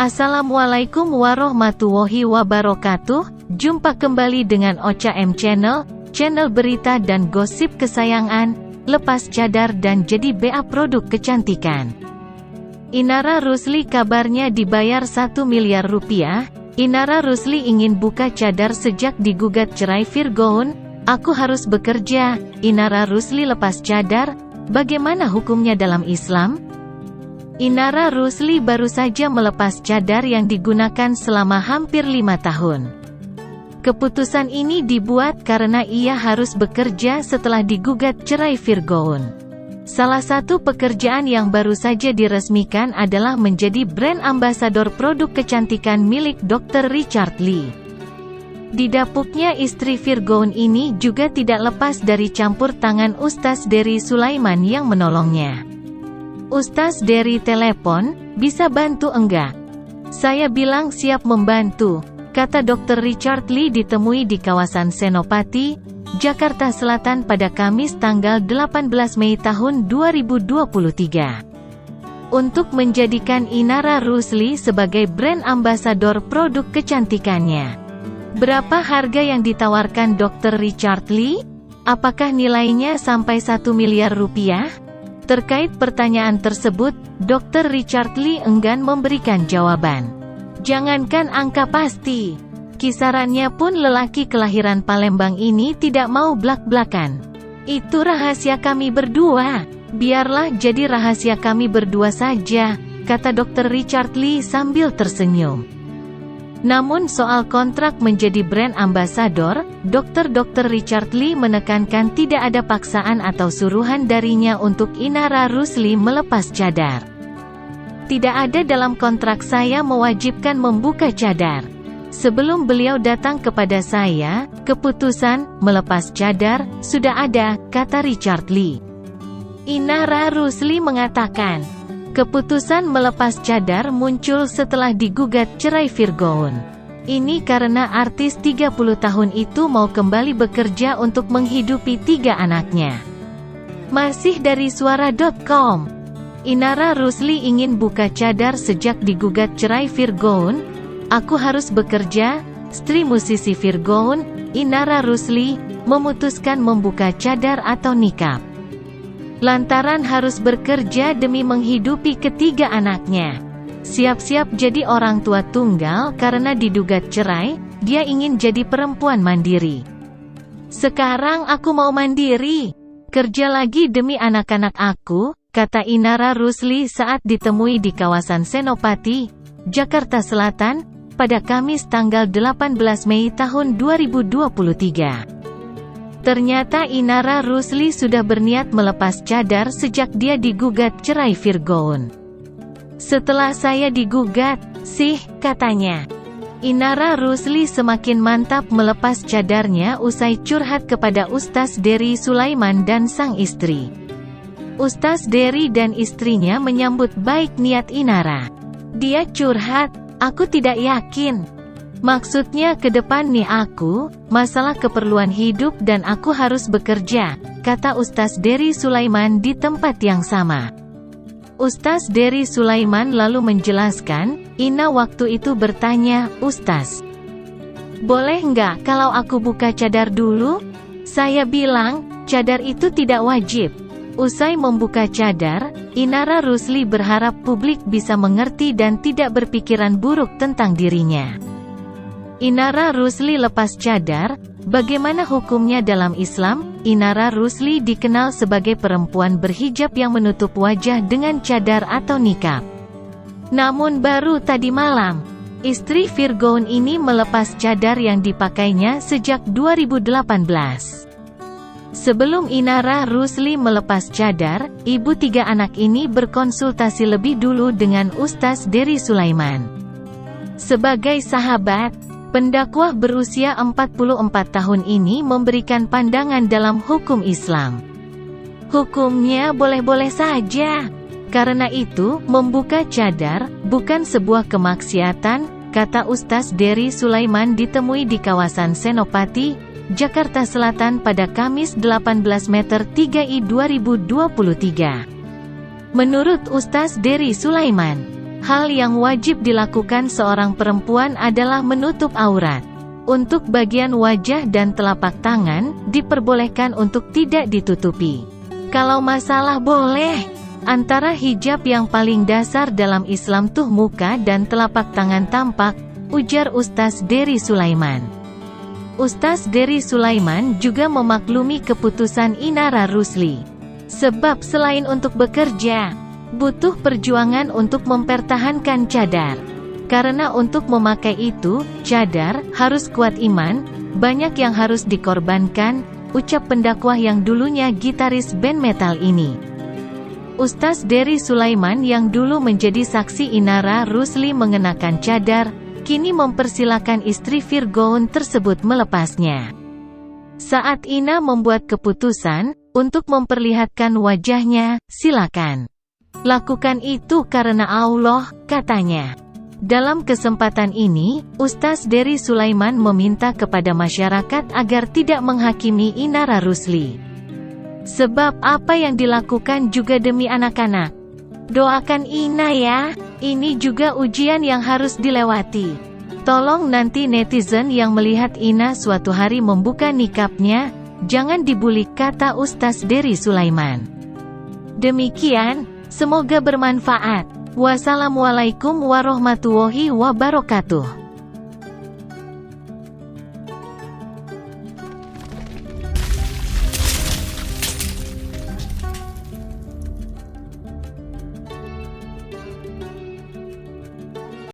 Assalamualaikum warahmatullahi wabarakatuh. Jumpa kembali dengan Ocha M Channel, channel berita dan gosip kesayangan. Lepas cadar dan jadi BA produk kecantikan. Inara Rusli kabarnya dibayar 1 miliar rupiah. Inara Rusli ingin buka cadar sejak digugat cerai Virgoun. Aku harus bekerja. Inara Rusli lepas cadar. Bagaimana hukumnya dalam Islam? Inara Rusli baru saja melepas cadar yang digunakan selama hampir 5 tahun. Keputusan ini dibuat karena ia harus bekerja setelah digugat cerai Virgoun. Salah satu pekerjaan yang baru saja diresmikan adalah menjadi brand ambasador produk kecantikan milik Dr. Richard Lee. Didapuknya istri Virgoun ini juga tidak lepas dari campur tangan Ustaz Dery Sulaiman yang menolongnya. Ustaz Dery telepon, bisa bantu enggak? Saya bilang siap membantu, kata Dr. Richard Lee ditemui di kawasan Senopati, Jakarta Selatan pada Kamis tanggal 18 Mei tahun 2023. Untuk menjadikan Inara Rusli sebagai brand ambasador produk kecantikannya. Berapa harga yang ditawarkan Dr. Richard Lee? Apakah nilainya sampai 1 miliar rupiah? Terkait pertanyaan tersebut, Dr. Richard Lee enggan memberikan jawaban. Jangankan angka pasti, kisarannya pun lelaki kelahiran Palembang ini tidak mau blak-blakan. Itu rahasia kami berdua. Biarlah jadi rahasia kami berdua saja, kata Dr. Richard Lee sambil tersenyum. Namun soal kontrak menjadi brand ambasador, Dr. Richard Lee menekankan tidak ada paksaan atau suruhan darinya untuk Inara Rusli melepas cadar. Tidak ada dalam kontrak saya mewajibkan membuka cadar. Sebelum beliau datang kepada saya, keputusan melepas cadar sudah ada, kata Richard Lee. Inara Rusli mengatakan, keputusan melepas cadar muncul setelah digugat cerai Virgoun. Ini karena artis 30 tahun itu mau kembali bekerja untuk menghidupi 3 anaknya. Masih dari suara.com. Inara Rusli ingin buka cadar sejak digugat cerai Virgoun. Aku harus bekerja. Istri musisi Virgoun, Inara Rusli, memutuskan membuka cadar atau nikab. Lantaran harus bekerja demi menghidupi ketiga anaknya. Siap-siap jadi orang tua tunggal karena didugat cerai, dia ingin jadi perempuan mandiri. Sekarang aku mau mandiri. Kerja lagi demi anak-anak aku, kata Inara Rusli saat ditemui di kawasan Senopati, Jakarta Selatan, pada Kamis tanggal 18 Mei tahun 2023. Ternyata Inara Rusli sudah berniat melepas cadar sejak dia digugat cerai Virgoun. Setelah saya digugat, katanya. Inara Rusli semakin mantap melepas cadarnya usai curhat kepada Ustaz Dery Sulaiman dan sang istri. Ustaz Dery dan istrinya menyambut baik niat Inara. Dia curhat, aku tidak yakin. Maksudnya ke depan nih aku, masalah keperluan hidup dan aku harus bekerja, kata Ustaz Dery Sulaiman di tempat yang sama. Ustaz Dery Sulaiman lalu menjelaskan, Ina waktu itu bertanya, Ustaz, boleh nggak kalau aku buka cadar dulu? Saya bilang, cadar itu tidak wajib. Usai membuka cadar, Inara Rusli berharap publik bisa mengerti dan tidak berpikiran buruk tentang dirinya. Inara Rusli lepas cadar, bagaimana hukumnya dalam Islam? Inara Rusli dikenal sebagai perempuan berhijab yang menutup wajah dengan cadar atau nikab. Namun baru tadi malam, istri Virgoun ini melepas cadar yang dipakainya sejak 2018. Sebelum Inara Rusli melepas cadar, ibu 3 anak ini berkonsultasi lebih dulu dengan Ustaz Dery Sulaiman. Sebagai sahabat, pendakwah berusia 44 tahun ini memberikan pandangan dalam hukum Islam. Hukumnya boleh-boleh saja. Karena itu, membuka cadar bukan sebuah kemaksiatan, kata Ustaz Dery Sulaiman ditemui di kawasan Senopati, Jakarta Selatan pada Kamis 18 Meter 3 I 2023. Menurut Ustaz Dery Sulaiman, Hal yang wajib dilakukan seorang perempuan adalah menutup aurat. Untuk bagian wajah dan telapak tangan, diperbolehkan untuk tidak ditutupi. Kalau masalah boleh, antara hijab yang paling dasar dalam Islam tuh muka dan telapak tangan tampak, ujar Ustaz Dery Sulaiman. Ustaz Dery Sulaiman juga memaklumi keputusan Inara Rusli. Sebab selain untuk bekerja, butuh perjuangan untuk mempertahankan cadar. Karena untuk memakai itu, cadar, harus kuat iman, banyak yang harus dikorbankan, ucap pendakwah yang dulunya gitaris band metal ini. Ustaz Dery Sulaiman yang dulu menjadi saksi Inara Rusli mengenakan cadar, kini mempersilakan istri Virgoun tersebut melepasnya. Saat Ina membuat keputusan untuk memperlihatkan wajahnya, silakan. Lakukan itu karena Allah, katanya. Dalam kesempatan ini, Ustaz Dery Sulaiman meminta kepada masyarakat agar tidak menghakimi Inara Rusli. Sebab apa yang dilakukan juga demi anak-anak. Doakan Ina ya, ini juga ujian yang harus dilewati. Tolong nanti netizen yang melihat Ina suatu hari membuka nikabnya, jangan dibuli, kata Ustaz Dery Sulaiman. Demikian, semoga bermanfaat. Wassalamualaikum warahmatullahi wabarakatuh.